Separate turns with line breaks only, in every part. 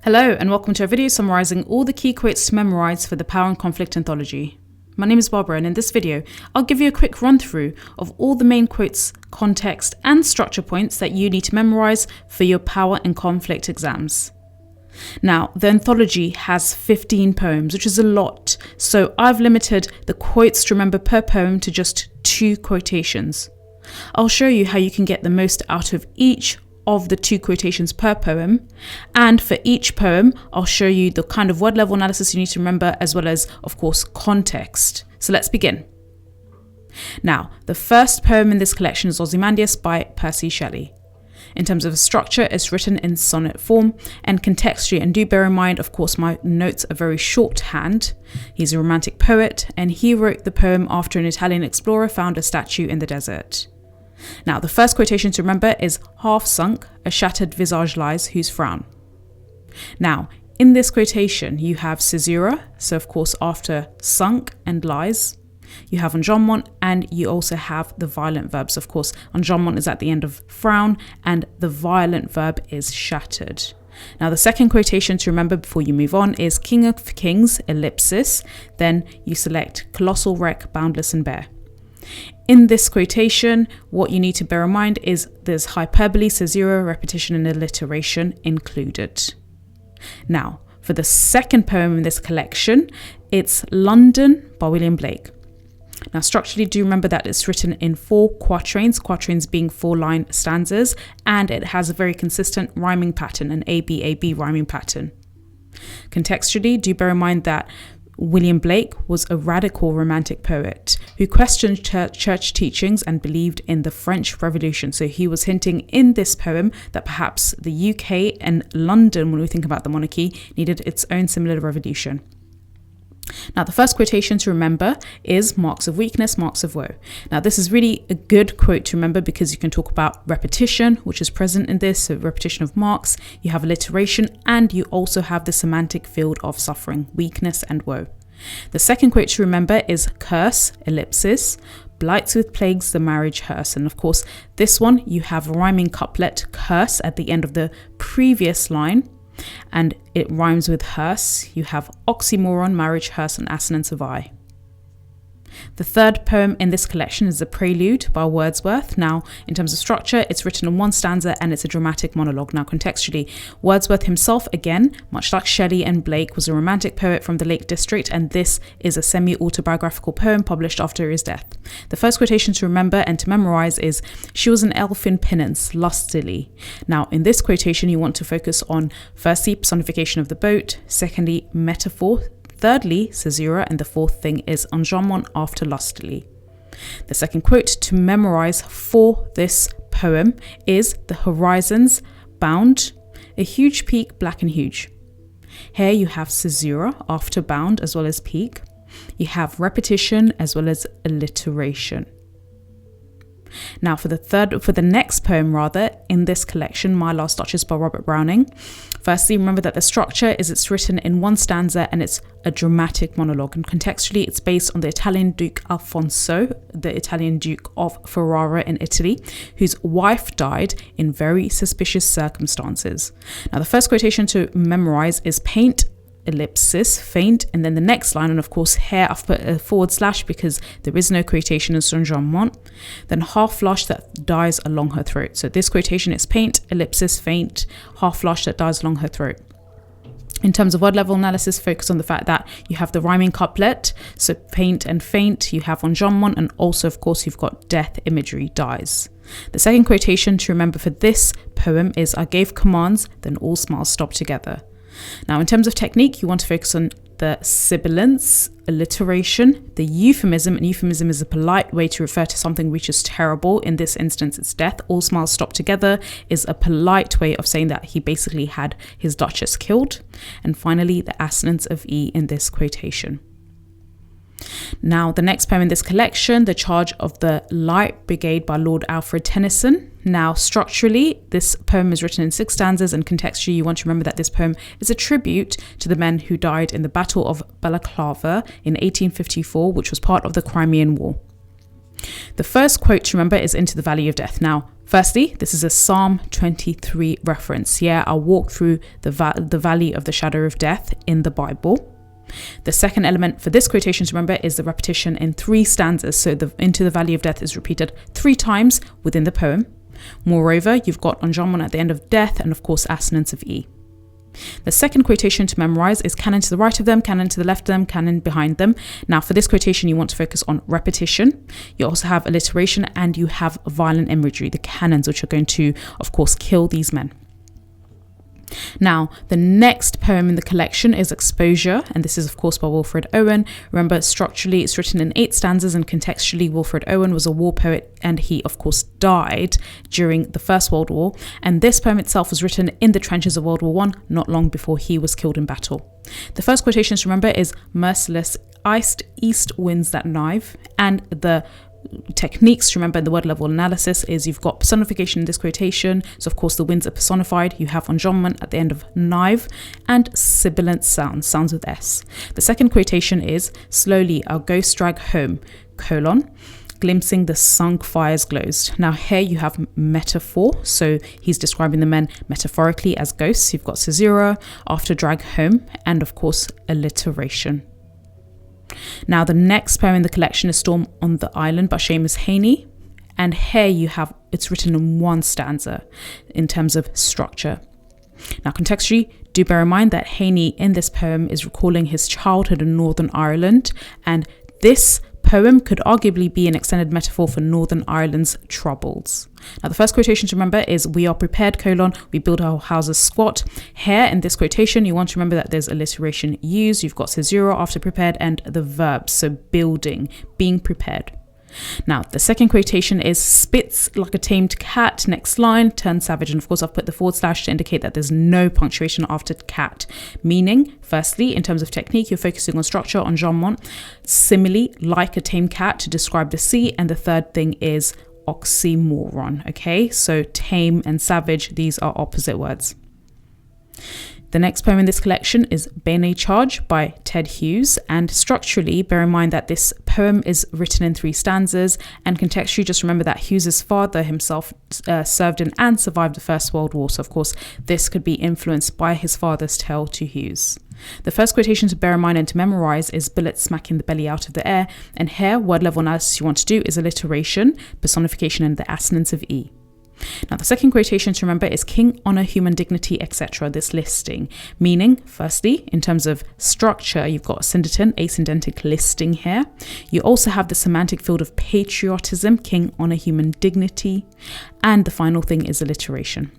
Hello and welcome to a video summarising all the key quotes to memorise for the Power and Conflict anthology. My name is Barbara and in this video I'll give you a quick run through of all the main quotes, context and structure points that you need to memorise for your Power and Conflict exams. Now, the anthology has 15 poems, which is a lot, so I've limited the quotes to remember per poem to just 2 quotations. I'll show you how you can get the most out of each of the 2 quotations per poem, and for each poem I'll show you the kind of word level analysis you need to remember, as well as, of course, context. So let's begin. Now, the first poem in this collection is Ozymandias by Percy Shelley. In terms of structure, it's written in sonnet form, and contextually, and do bear in mind, of course, my notes are very shorthand. He's a romantic poet, and he wrote the poem after an Italian explorer found a statue in the desert. Now, the first quotation to remember is half sunk, a shattered visage lies, whose frown. Now, in this quotation, you have caesura, so of course after sunk and lies, you have enjambment, and you also have the violent verbs. Of course, enjambment is at the end of frown, and the violent verb is shattered. Now, the second quotation to remember before you move on is King of Kings, ellipsis, then you select colossal wreck, boundless and bare. In this quotation, what you need to bear in mind is there's hyperbole, caesura, repetition and alliteration included. Now, for the second poem in this collection, it's London by William Blake. Now, structurally, do remember that it's written in 4 quatrains being 4-line stanzas, and it has a very consistent rhyming pattern, an A-B rhyming pattern. Contextually, do bear in mind that William Blake was a radical romantic poet who questioned church teachings and believed in the French Revolution. So he was hinting in this poem that perhaps the UK and London, when we think about the monarchy, needed its own similar revolution. Now, the first quotation to remember is marks of weakness, marks of woe. Now, this is really a good quote to remember because you can talk about repetition, which is present in this, so repetition of marks, you have alliteration, and you also have the semantic field of suffering, weakness and woe. The second quote to remember is curse, ellipsis, blights with plagues the marriage hearse. And of course, this one, you have a rhyming couplet, curse, at the end of the previous line, and it rhymes with hearse. You have oxymoron, marriage hearse and assonance of I. The third poem in this collection is the Prelude by Wordsworth. Now, in terms of structure, it's written in 1 stanza and it's a dramatic monologue. Now, contextually, Wordsworth himself, again, much like Shelley and Blake, was a romantic poet from the Lake District, and this is a semi-autobiographical poem published after his death. The first quotation to remember and to memorize is, she was an elf in penance, lustily. Now, in this quotation, you want to focus on, firstly, personification of the boat, secondly, metaphor, thirdly, caesura, and the fourth thing is enjambment, after lustily. The second quote to memorize for this poem is, the horizons bound, a huge peak, black and huge. Here you have caesura, after bound, as well as peak. You have repetition as well as alliteration. Now, for the next poem in this collection, My Last Duchess by Robert Browning. Firstly, remember that the structure is it's written in 1 stanza and it's a dramatic monologue, and contextually it's based on the Italian Duke Alfonso, the Italian Duke of Ferrara in Italy, whose wife died in very suspicious circumstances. Now, the first quotation to memorize is paint, ellipsis, faint, and then the next line, and of course here I've put a / because there is no quotation in enjambment, then half flush that dies along her throat. So this quotation is paint, ellipsis, faint, half flush that dies along her throat. In terms of word level analysis, focus on the fact that you have the rhyming couplet, so paint and faint, you have enjambment, and also of course you've got death, imagery, dies. The second quotation to remember for this poem is, I gave commands, then all smiles stopped together. Now, in terms of technique, you want to focus on the sibilance, alliteration, the euphemism, and euphemism is a polite way to refer to something which is terrible. In this instance, it's death. All smiles stopped together is a polite way of saying that he basically had his duchess killed. And finally, the assonance of E in this quotation. Now, the next poem in this collection, The Charge of the Light Brigade by Lord Alfred Tennyson. Now, structurally, this poem is written in 6 stanzas, and contextually, you want to remember that this poem is a tribute to the men who died in the Battle of Balaclava in 1854, which was part of the Crimean War. The first quote to remember is Into the Valley of Death. Now, firstly, this is a Psalm 23 reference. Yeah, I'll walk through the valley of the shadow of death in the Bible. The second element for this quotation to remember is the repetition in 3 stanzas. So the Into the Valley of Death is repeated 3 times within the poem. Moreover, you've got enjambment at the end of death and of course assonance of E. The second quotation to memorize is cannon to the right of them, cannon to the left of them, cannon behind them. Now for this quotation, you want to focus on repetition. You also have alliteration and you have violent imagery, the cannons, which are going to, of course, kill these men. Now, the next poem in the collection is Exposure, and this is of course by Wilfred Owen. Remember, structurally it's written in 8 stanzas, and contextually Wilfred Owen was a war poet and he of course died during the First World War, and this poem itself was written in the trenches of World War I, not long before he was killed in battle. The first quotation to remember is merciless iced east winds that knife, and the techniques to remember in the word level analysis is you've got personification in this quotation, so of course the winds are personified, you have enjambment at the end of knife, and sibilant sounds with S. The second quotation is slowly our ghosts drag home, glimpsing the sunk fire's glows. Now here you have metaphor, so he's describing the men metaphorically as ghosts. You've got caesura, after drag home, and of course alliteration. Now the next poem in the collection is Storm on the Island by Seamus Heaney, and here you have it's written in 1 stanza in terms of structure. Now contextually, do bear in mind that Heaney in this poem is recalling his childhood in Northern Ireland, and this poem could arguably be an extended metaphor for Northern Ireland's troubles. Now the first quotation to remember is we are prepared, we build our houses squat. Here in this quotation you want to remember that there's alliteration used. You've got caesura after prepared and the verb, so building, being prepared. Now the second quotation is spits like a tamed cat, next line, turn savage, and of course I've put the / to indicate that there's no punctuation after cat, meaning firstly in terms of technique you're focusing on structure, enjambment, simile like a tame cat to describe the sea, and the third thing is oxymoron. Okay, so tame and savage, these are opposite words. The next poem in this collection is Bayonet Charge by Ted Hughes, and structurally bear in mind that this poem is written in 3 stanzas, and contextually just remember that Hughes's father himself served in and survived the First World War, so of course this could be influenced by his father's tale to Hughes. The first quotation to bear in mind and to memorize is bullets smacking the belly out of the air, and here word level analysis you want to do is alliteration, personification, and the assonance of E. Now the second quotation to remember is king, honor, human dignity, etc. This listing, meaning firstly in terms of structure you've got ascendantic listing here. You also have the semantic field of patriotism, king, honor, human dignity, and the final thing is alliteration.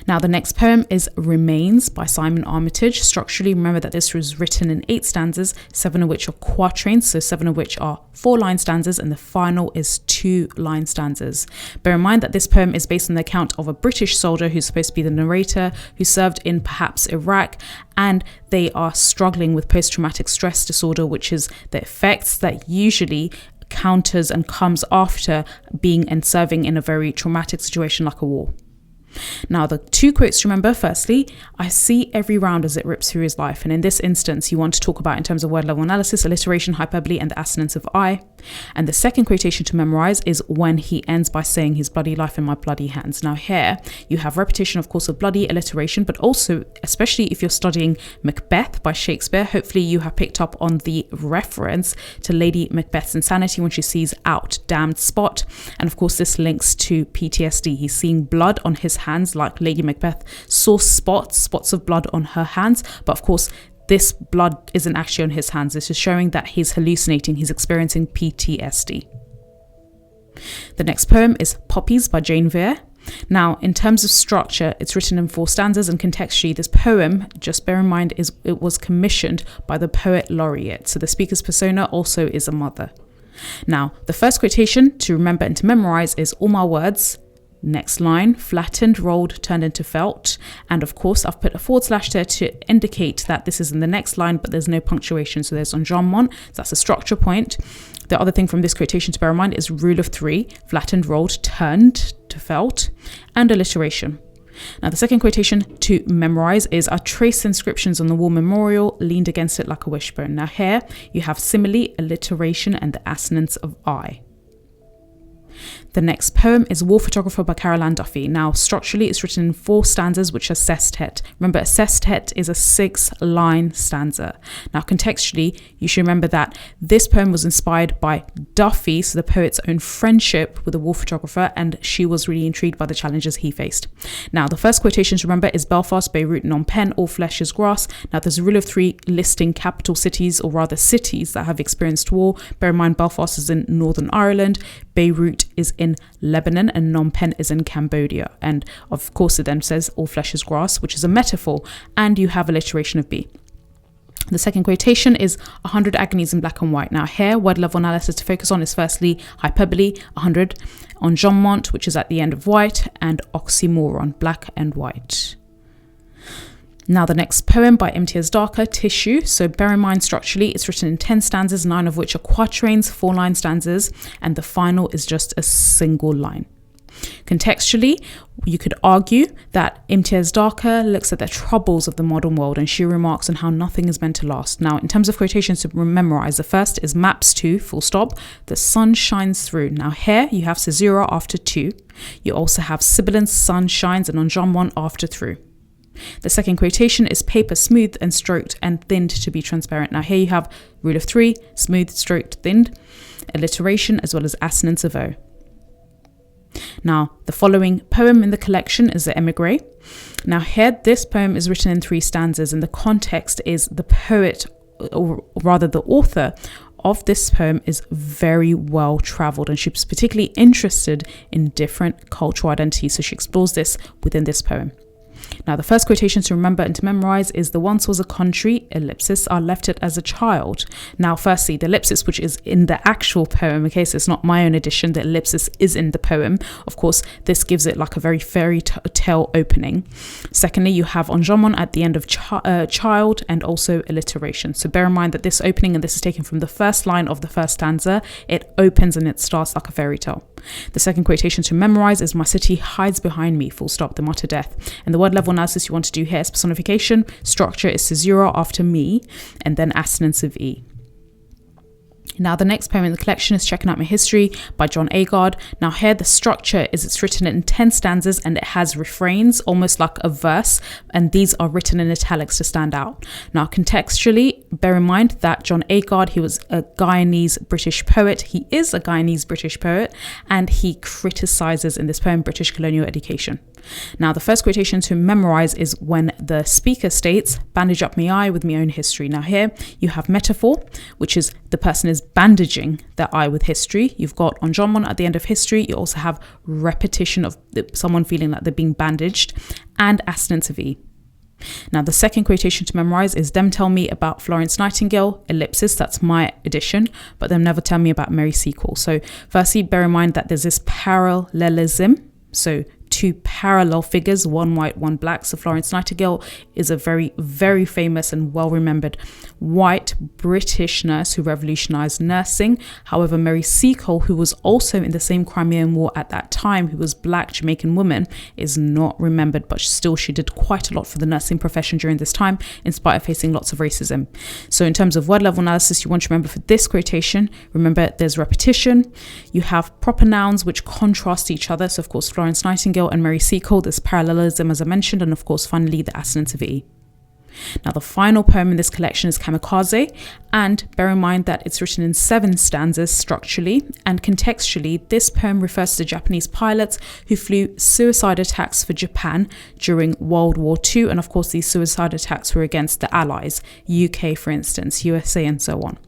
Now the next poem is Remains by Simon Armitage. Structurally remember that this was written in 8 stanzas, 7 of which are quatrains, so 7 of which are 4-line stanzas, and the final is 2-line stanzas. Bear in mind that this poem is based on the account of a British soldier who's supposed to be the narrator, who served in perhaps Iraq, and they are struggling with post-traumatic stress disorder, which is the effects that usually counters and comes after being and serving in a very traumatic situation like a war. Now the 2 quotes to remember, firstly, I see every round as it rips through his life, and in this instance you want to talk about in terms of word level analysis, alliteration, hyperbole, and the assonance of I. And the second quotation to memorize is when he ends by saying his bloody life in my bloody hands. Now here you have repetition of course of bloody, alliteration, but also especially if you're studying Macbeth by Shakespeare, hopefully you have picked up on the reference to Lady Macbeth's insanity when she sees out damned spot, and of course this links to PTSD. He's seeing blood on his hands like Lady Macbeth saw spots of blood on her hands, but of course this blood isn't actually on his hands. This is showing that he's hallucinating, he's experiencing PTSD. The next poem is Poppies by Jane Vere. Now in terms of structure it's written in 4 stanzas, and contextually this poem, just bear in mind, it was commissioned by the poet laureate, so the speaker's persona also is a mother. Now the first quotation to remember and to memorize is all my words, next line, flattened, rolled, turned into felt, and of course I've put a / there to indicate that this is in the next line, but there's no punctuation, so there's enjambment, so that's a structure point. The other thing from this quotation to bear in mind is rule of 3, flattened, rolled, turned to felt, and alliteration. Now, the second quotation to memorize is, "I traced inscriptions on the war memorial, leaned against it like a wishbone." Now, here you have simile, alliteration, and the assonance of I. The next poem is War Photographer by Caroline Duffy. Now, structurally, it's written in 4 stanzas, which are sestet. Remember, a sestet is a 6-line stanza. Now, contextually, you should remember that this poem was inspired by Duffy, so the poet's own friendship with a war photographer, and she was really intrigued by the challenges he faced. Now, the first quotation to remember is Belfast, Beirut, Phnom Penh, all flesh is grass. Now, there's a rule of 3 listing capital cities, or rather cities that have experienced war. Bear in mind, Belfast is in Northern Ireland, Beirut is in Lebanon, and Phnom Penh is in Cambodia. And of course, it then says all flesh is grass, which is a metaphor, and you have alliteration of B. The second quotation is 100 agonies in black and white. Now, here, word level analysis to focus on is firstly hyperbole, 100, enjambment, which is at the end of white, and oxymoron, black and white. Now, the next poem by Emigree Darker, Tissue. So bear in mind, structurally, it's written in 10 stanzas, 9 of which are quatrains, 4-line stanzas, and the final is just a single line. Contextually, you could argue that Emigree Darker looks at the troubles of the modern world, and she remarks on how nothing is meant to last. Now, in terms of quotations to memorize, the first is maps to, full stop, the sun shines through. Now, here you have caesura after to. You also have sibilance, sun shines, and enjambment after through. The second quotation is paper smoothed and stroked and thinned to be transparent. Now, here you have rule of 3, smoothed, stroked, thinned, alliteration, as well as assonance of O. Now, the following poem in the collection is the Emigree. Now, here, this poem is written in 3 stanzas, and the context is the poet, or rather the author of this poem, is very well traveled, and she's particularly interested in different cultural identities, so she explores this within this poem. Now, the first quotation to remember and to memorize is, "The once was a country, ellipsis, I left it as a child." Now, firstly, the ellipsis, which is in the actual poem, okay, so it's not my own addition, the ellipsis is in the poem. Of course, this gives it like a very fairy tale opening. Secondly, you have enjambment at the end of child, and also alliteration. So bear in mind that this opening, and this is taken from the first line of the first stanza, it opens and it starts like a fairy tale. The second quotation to memorize is, "My city hides behind me, full stop, the mutter death." And the word level analysis you want to do here is personification. Structure is caesura after me, and then assonance of E. Now, the next poem in the collection is Checking Out My History by John Agard. Now, here the structure is it's written in 10 stanzas, and it has refrains, almost like a verse, and these are written in italics to stand out. Now, contextually, bear in mind that John Agard, he was a Guyanese British poet. He is a Guyanese British poet, and he criticizes in this poem British colonial education. Now, the first quotation to memorize is when the speaker states, "Bandage up me eye with me own history." Now, here you have metaphor, which is the person is bandaging their eye with history. You've got enjambment at the end of history. You also have repetition of someone feeling like they're being bandaged, and assonance of E. Now, the second quotation to memorize is, "Them tell me about Florence Nightingale, ellipsis," that's my addition, "but them never tell me about Mary Seacole." So firstly, bear in mind that there's this parallelism. So 2 parallel figures, one white, one black. So Florence Nightingale is a very, very famous and well-remembered white British nurse who revolutionized nursing. However, Mary Seacole, who was also in the same Crimean War at that time, who was black Jamaican woman, is not remembered, but still she did quite a lot for the nursing profession during this time, in spite of facing lots of racism. So in terms of word level analysis, you want to remember for this quotation, remember there's repetition. You have proper nouns which contrast each other. So of course, Florence Nightingale and Mary Seacole, there's parallelism as I mentioned, and of course finally the assonance of E. Now, the final poem in this collection is Kamikaze, and bear in mind that it's written in 7 stanzas structurally, and contextually this poem refers to Japanese pilots who flew suicide attacks for Japan during World War II, and of course these suicide attacks were against the Allies, UK for instance, USA and so on.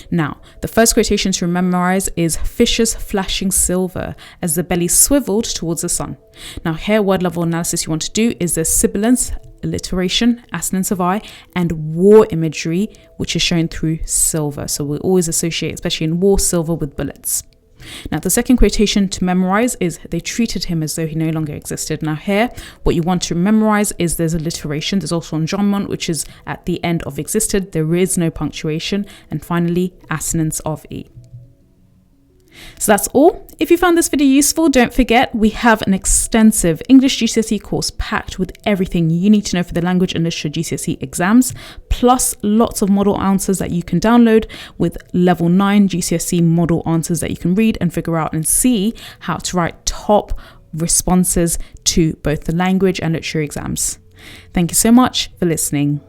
Now, the first quotation to memorize is "Fishes flashing silver as the belly swiveled towards the sun." Now, here word level analysis you want to do is the sibilance, alliteration, assonance of I, and war imagery, which is shown through silver. So we always associate, especially in war, silver with bullets. Now, the second quotation to memorize is "They treated him as though he no longer existed." Now, here, what you want to memorize is there's alliteration. There's also enjambment, which is at the end of existed. There is no punctuation. And finally, assonance of E. So that's all. If you found this video useful, don't forget we have an extensive English GCSE course packed with everything you need to know for the language and literature GCSE exams, plus lots of model answers that you can download with level 9 GCSE model answers that you can read and figure out and see how to write top responses to both the language and literature exams. Thank you so much for listening.